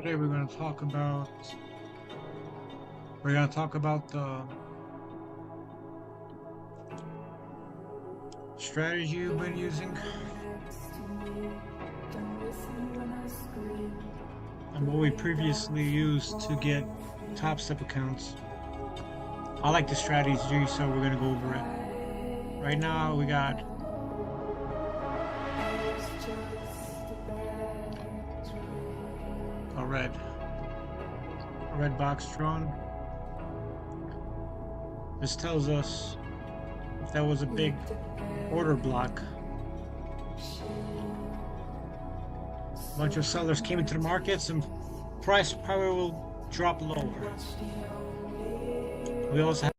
Today we're going to talk about the strategy you've been using and what we previously used to get Topstep accounts. I like the strategy, so we're going to go over it. Right now we got a red box drawn. This tells us if that was a big order block. A bunch of sellers came into the markets and price probably will drop lower. We also have,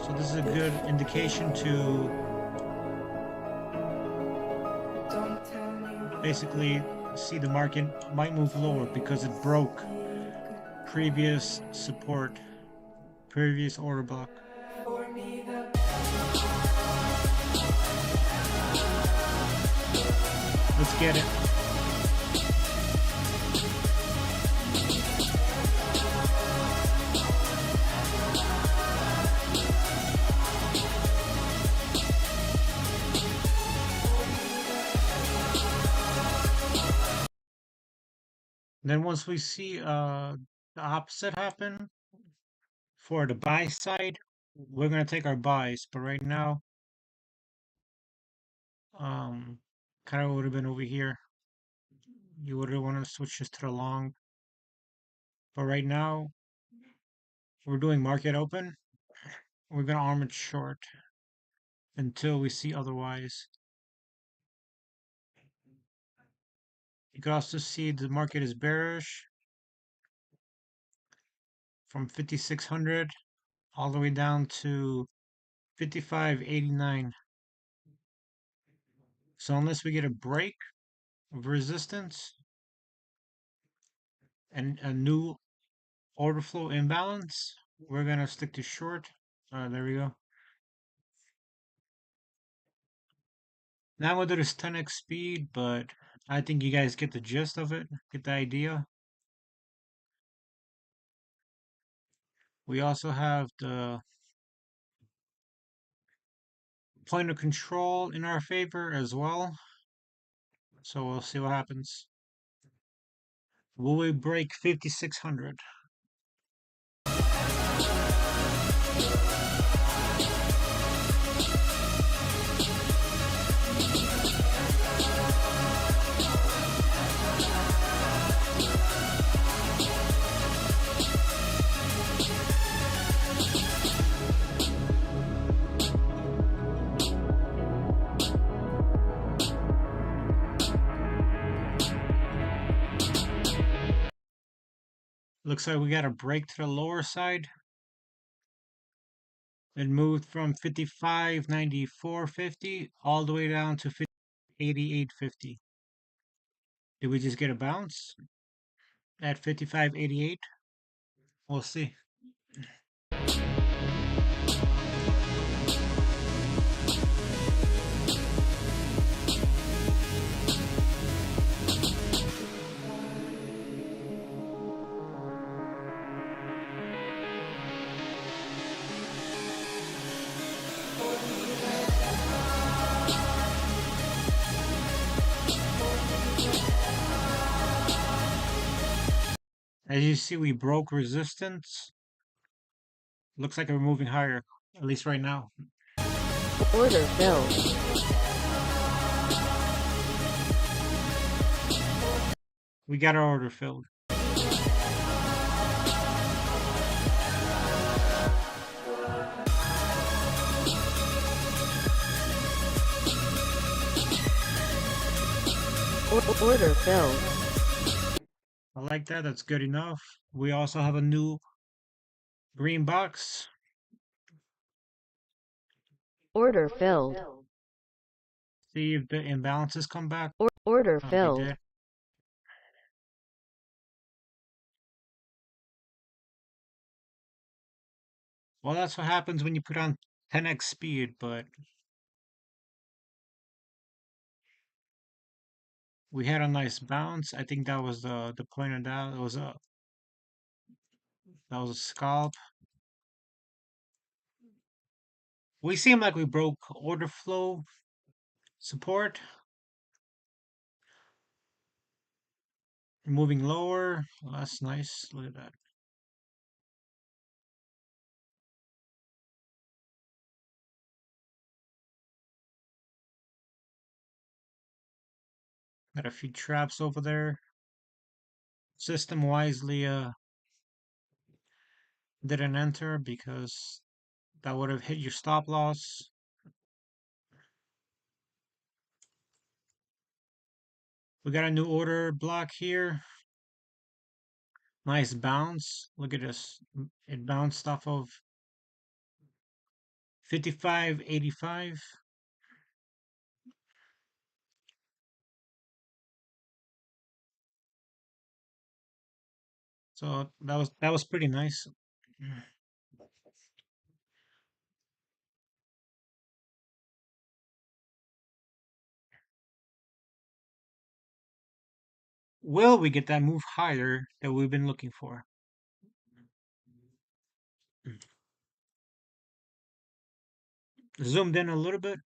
so this is a good indication to basically see the market might move lower because it broke previous support, previous order block. Let's get it. Then once we see the opposite happen for the buy side, we're gonna take our buys. But right now, kind of would have been over here. You would have want to switch this to the long. But right now, we're doing market open. We're gonna arm it short until we see otherwise. You can also see the market is bearish from 5,600 all the way down to 55.89. So unless we get a break of resistance and a new order flow imbalance, we're gonna stick to short. There we go. Now I'm gonna do this 10x speed, but I think you guys get the gist of it, get the idea. We also have the point of control in our favor as well. So we'll see what happens. Will we break 5,600? Looks like we got a break to the lower side. It moved from 55.94.50 all the way down to 88.50. Did we just get a bounce at 55.88? We'll see. As you see, we broke resistance. Looks like we're moving higher, at least right now. Order filled. We got our order filled. Order filled. I like that. That's good enough. We also have a new green box. Order filled. See if the imbalances come back. Order Oh, they filled. did. Well, that's what happens when you put on 10x speed, but We had a nice bounce. I think that was the point of that. That was a scalp. We seem like we broke order flow support. Moving lower. Well, that's nice. Look at that. Got a few traps over there. System wisely didn't enter because that would have hit your stop loss. We got a new order block here. Nice bounce. Look at this. It bounced off of 55.85. So that was pretty nice. Will we get that move higher that we've been looking for? Zoomed in a little bit.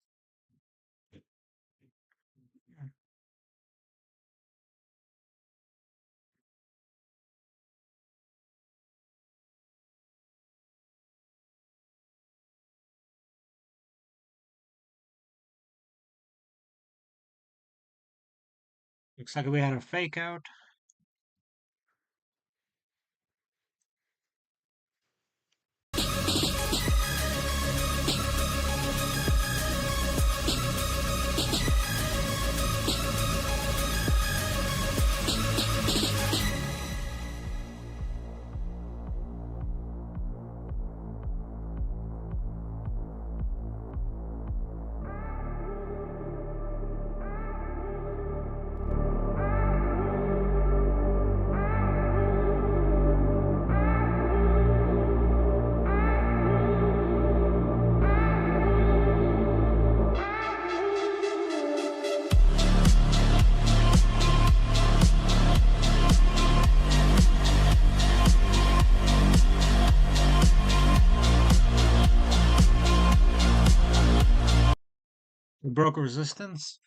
Looks like we had a fake out. We broke a resistance.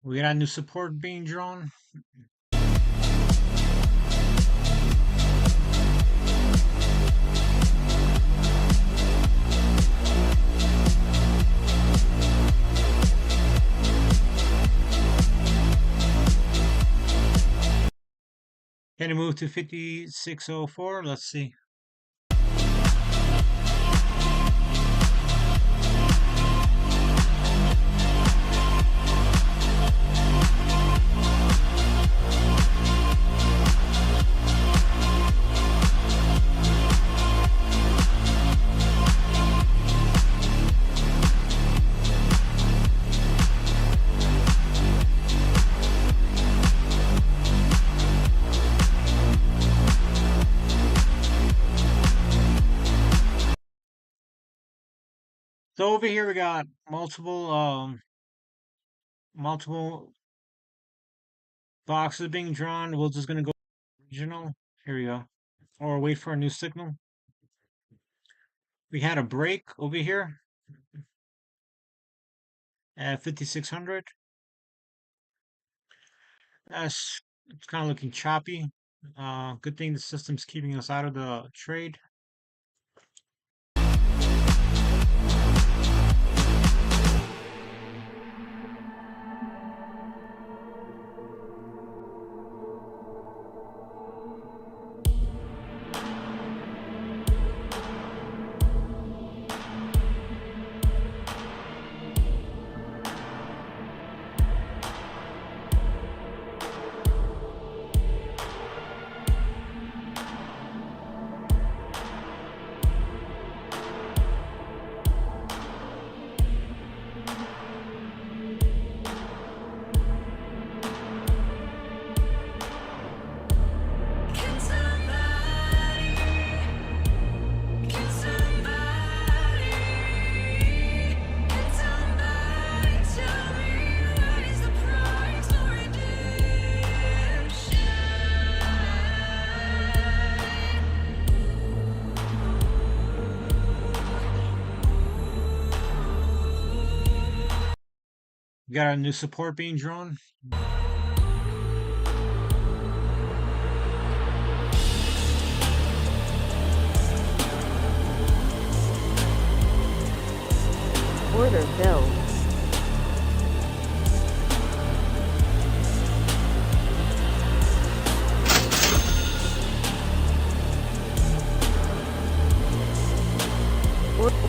We got a new support being drawn. Can it move to 5604? Let's see. So over here we got multiple boxes being drawn. We're just gonna go regional. Here we go. Or wait for a new signal. We had a break over here at 5600. It's kind of looking choppy. Good thing the system's keeping us out of the trade. We got a new support being drawn. Order filled.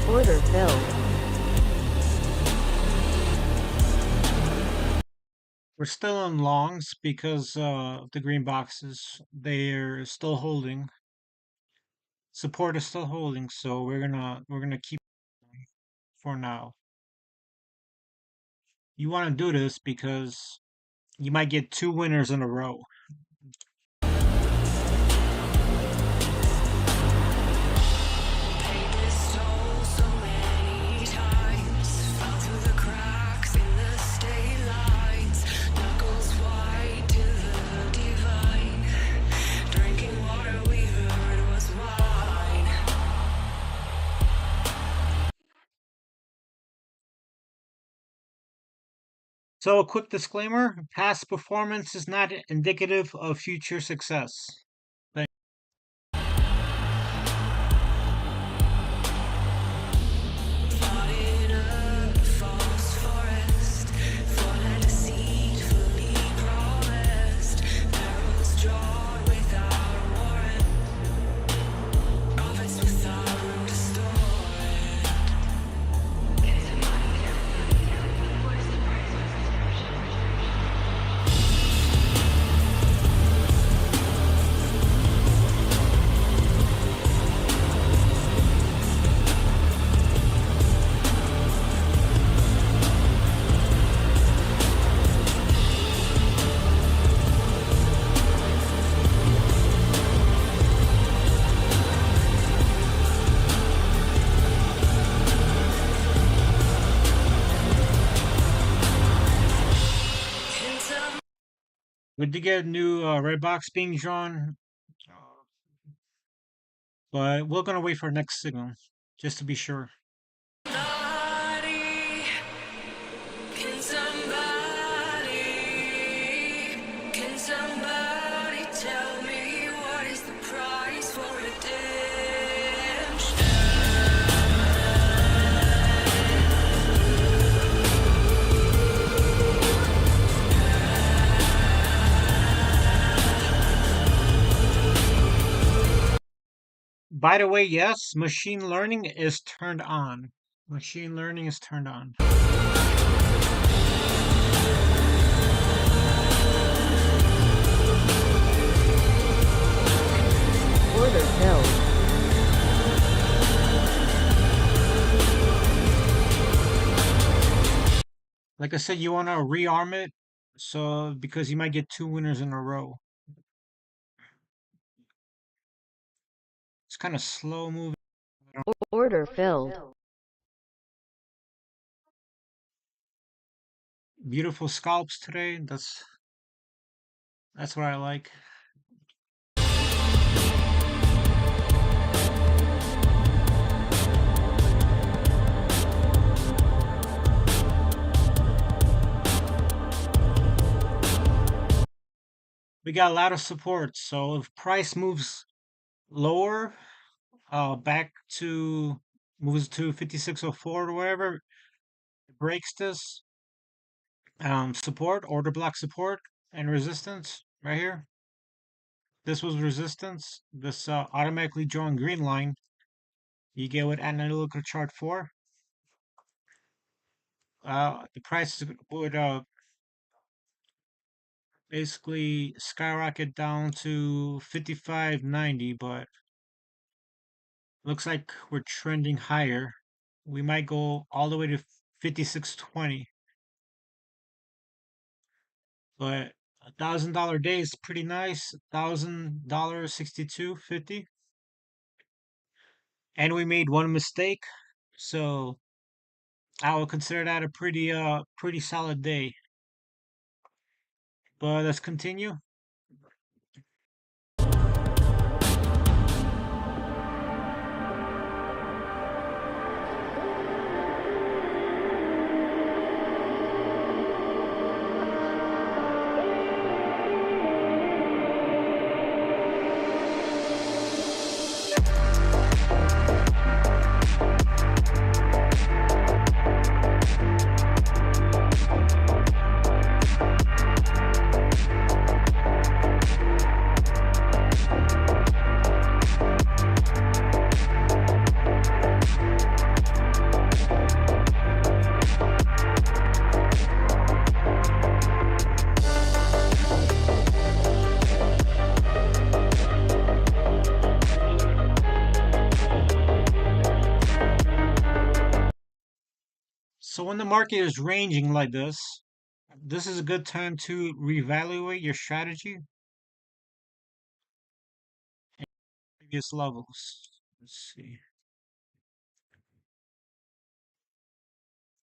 Order filled. We're still on longs because the green boxes, they're still holding. Support is still holding, so we're gonna keep for now. You want to do this because you might get 2 winners in a row. So a quick disclaimer, past performance is not indicative of future success. We did get a new red box being drawn, but we're gonna wait for the next signal just to be sure. Somebody tell me what is the price for redemption? By the way, yes, machine learning is turned on. Machine learning is turned on. Order filled. Like I said, you want to rearm it, so because you might get 2 winners in a row. It's kind of slow moving. Order filled. Beautiful scalps today. That's what I like. we got a lot of support. So if price moves lower, back to moves to 5604 or whatever, it breaks this support, order block support, and resistance right here. This was resistance. This automatically drawing green line. You get what analytical chart for. The price would basically skyrocket down to 55.90, but looks like we're trending higher. We might go all the way to 56.20, but $1,000 day is pretty nice. $1,000 62.50, and we made one mistake, so I would consider that a pretty solid day. But let's continue. So when the market is ranging like this is a good time to reevaluate your strategy at previous levels. Let's see.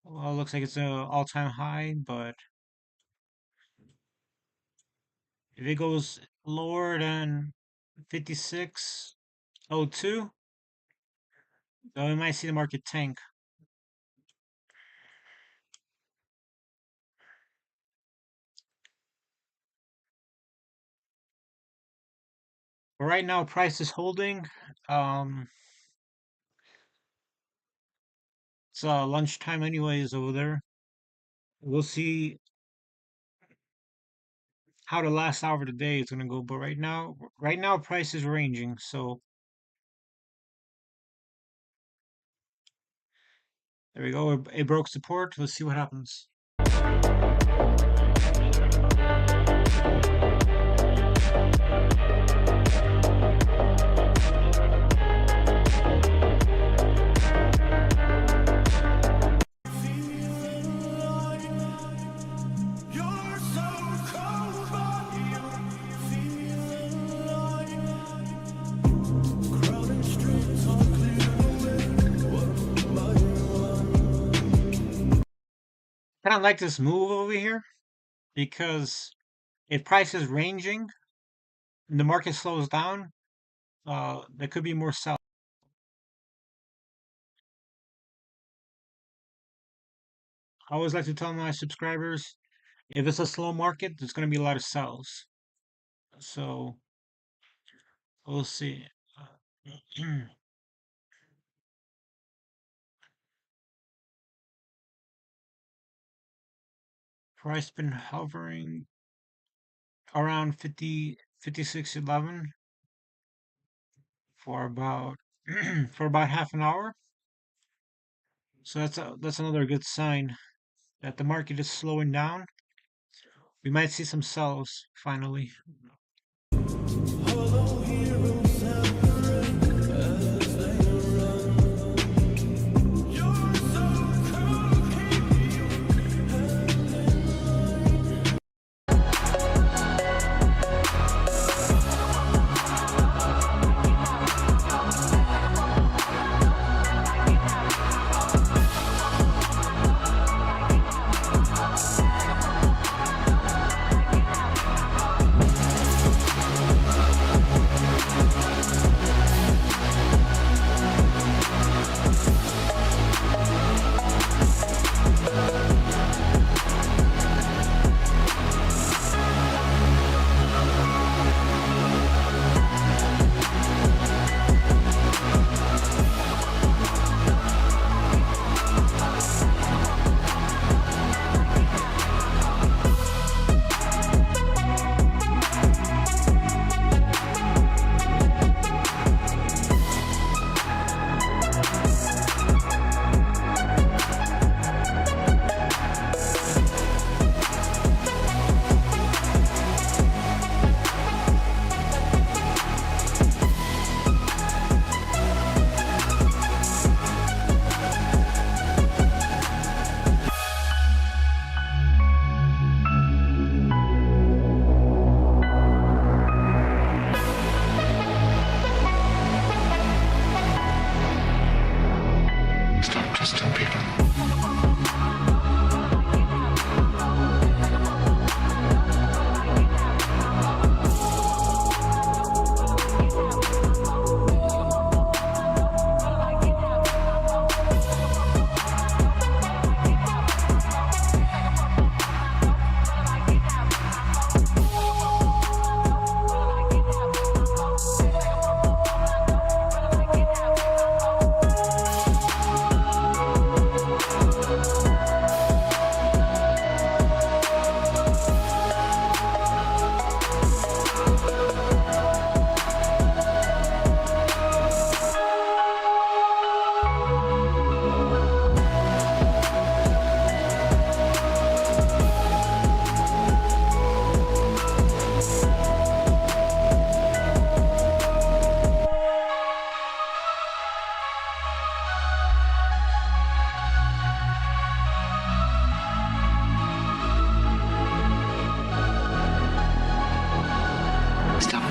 Well, it looks like it's an all-time high, but if it goes lower than 56.02, then we might see the market tank. But right now, price is holding. It's lunchtime anyways over there. We'll see how the last hour of the day is gonna go. But right now, price is ranging. So there we go. It broke support. Let's see what happens. Kind of like this move over here because if price is ranging and the market slows down, there could be more sell. I always like to tell my subscribers, if it's a slow market, there's going to be a lot of sells. So we'll see. Price been hovering around 56.11 for about for about half an hour. So that's another good sign that the market is slowing down. We might see some sells finally.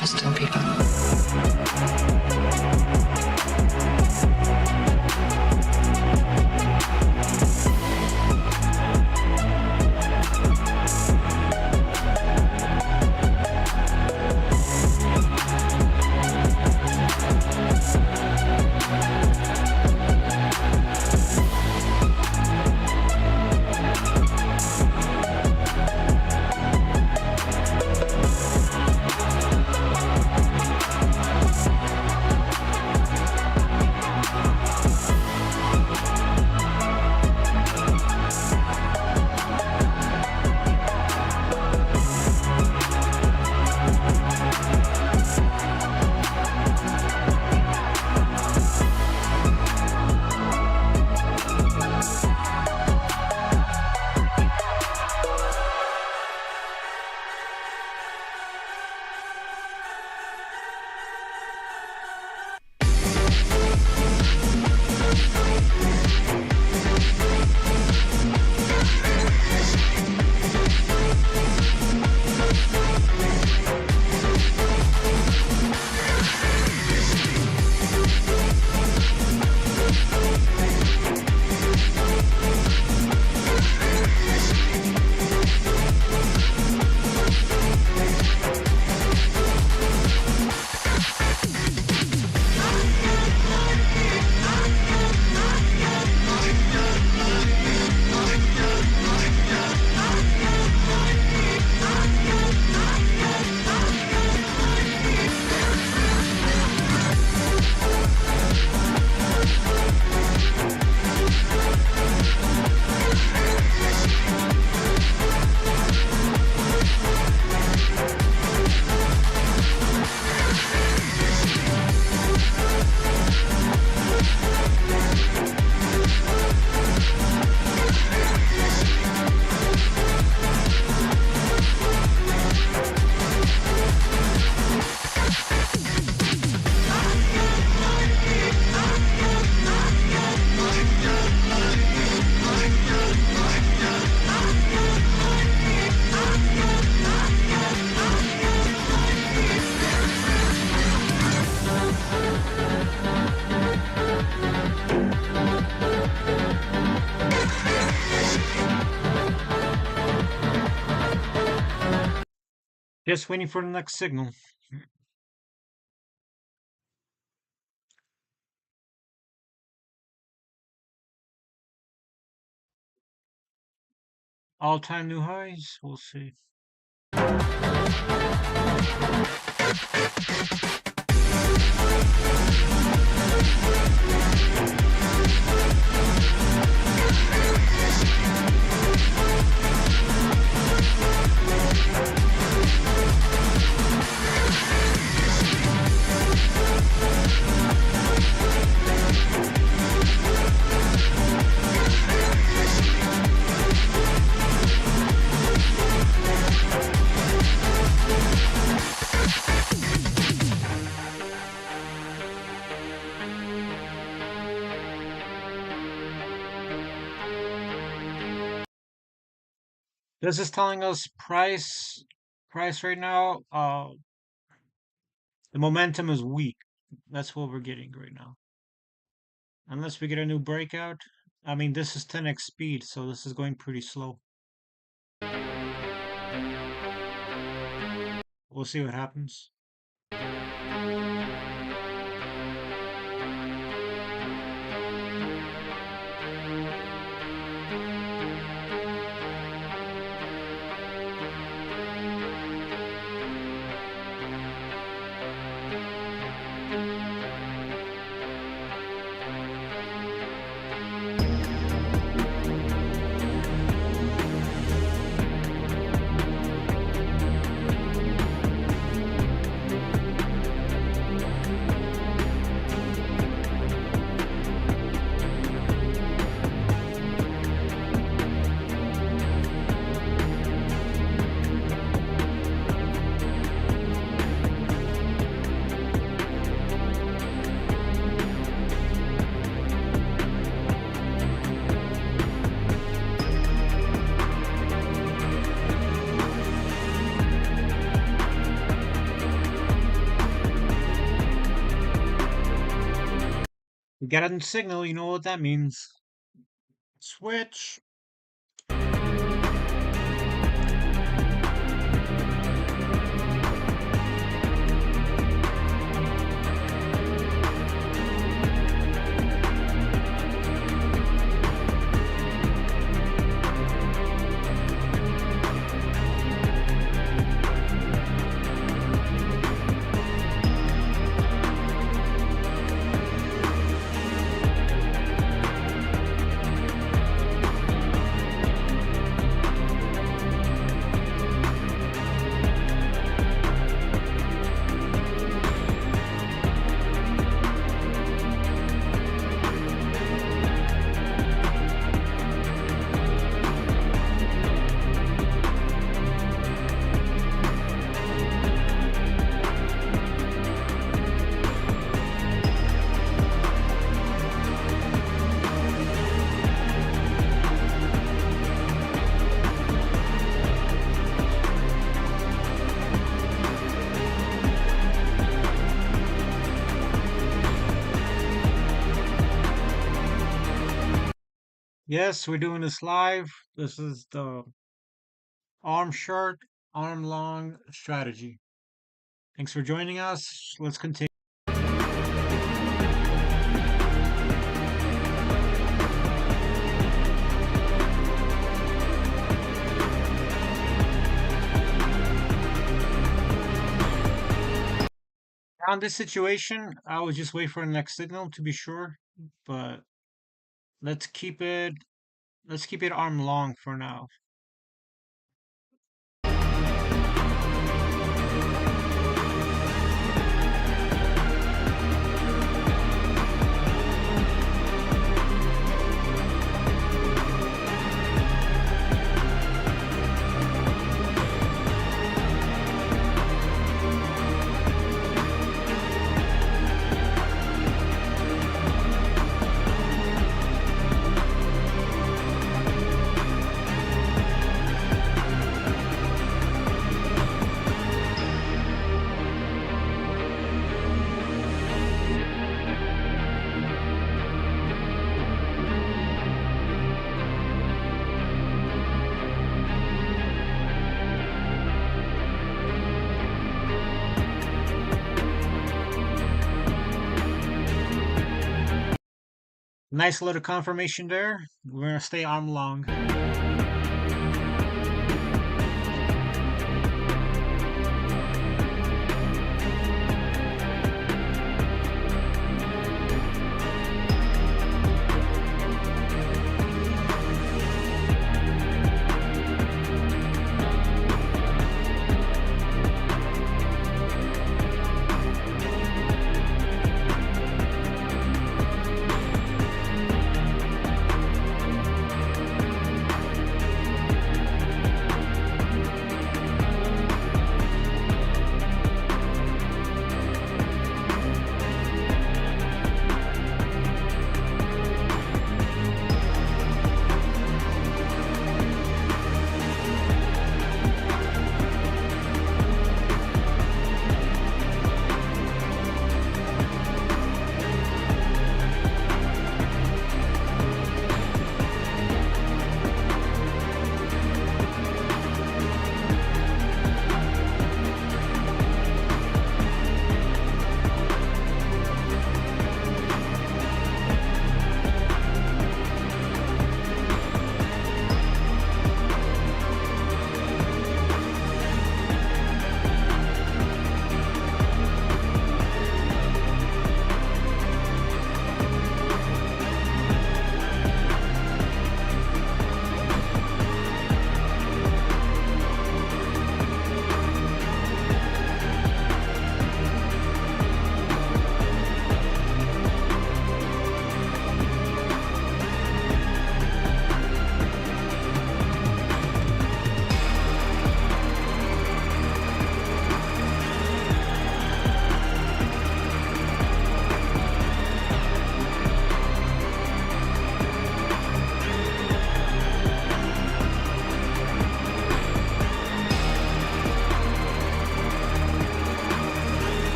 interesting people. Just waiting for the next signal. All-time new highs. We'll see. This is telling us price right now. The momentum is weak. That's what we're getting right now. Unless we get a new breakout. I mean, this is 10x speed, so this is going pretty slow. We'll see what happens. get a signal, you know what that means. Switch. Yes, we're doing this live. This is the arm short, arm long strategy. Thanks for joining us. Let's continue. On this situation, I would just wait for the next signal to be sure, but let's keep it arm long for now. Nice little confirmation there. We're gonna stay arm long.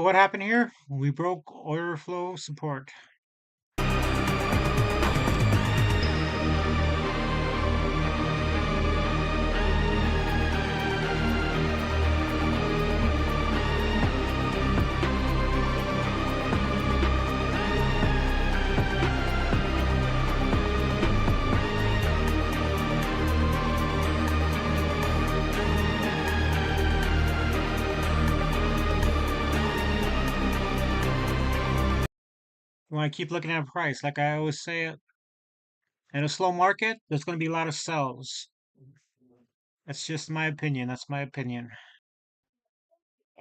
what happened here? We broke order flow support. You want to keep looking at price, like I always say, in a slow market, there's going to be a lot of sells. That's just my opinion. That's my opinion.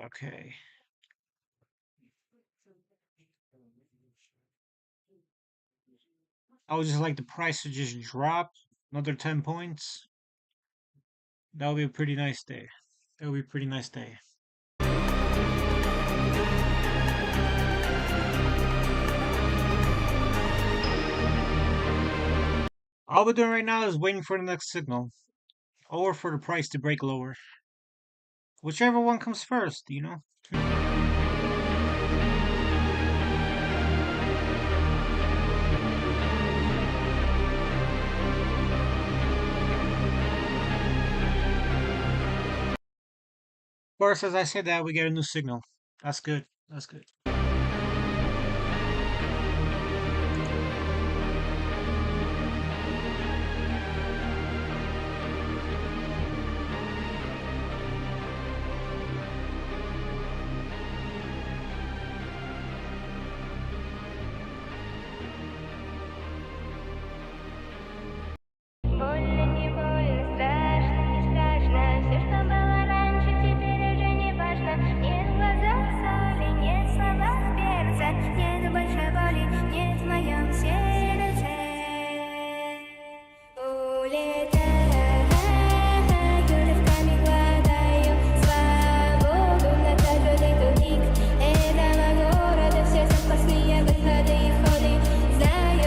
Okay. I would just like the price to just drop another 10 points. That would be a pretty nice day. That would be a pretty nice day. All we're doing right now is waiting for the next signal or for the price to break lower. Whichever one comes first, you know? Of course, as I said that, we get a new signal. That's good. That's good. Больно, не больно, страшно, не страшно. Все, что было раньше, теперь уже не важно. Нет в глазах соли, нет в словах перца, нет больше боли, нет в моем сердце. Улетаю, рывками глотаю свободу на каждый тупик этого города. Все запасные выходы и входы знаю.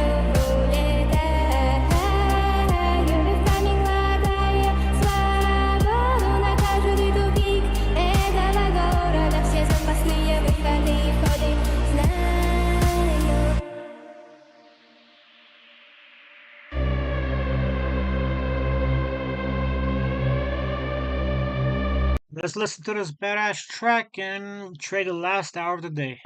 Let's listen to this badass track and trade the last hour of the day.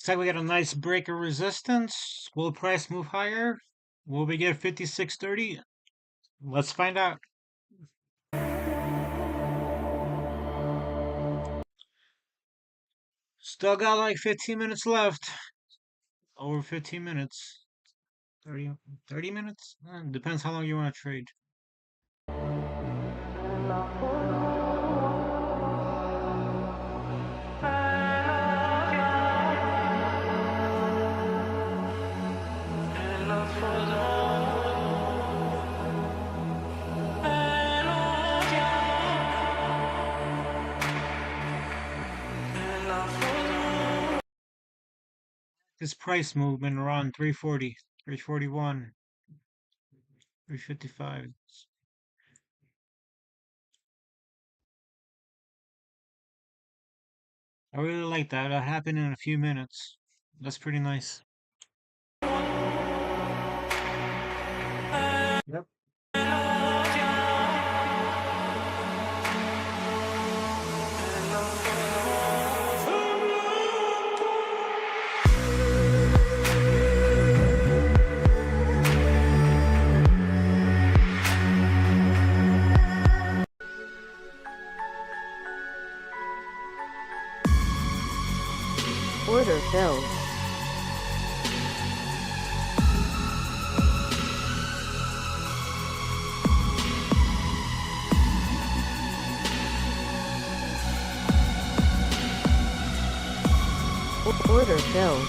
Looks like we got a nice break of resistance. Will the price move higher? Will we get 56.30? Let's find out. Still got like 15 minutes left. Over 15 minutes. 30 minutes? Depends how long you want to trade. This price movement around 340, 341, 355. I really like that. That'll happen in a few minutes. That's pretty nice. Yep. Order filled. Order filled.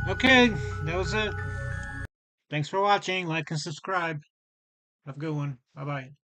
Okay, that was it. Thanks for watching. Like and subscribe. Have a good one. Bye bye.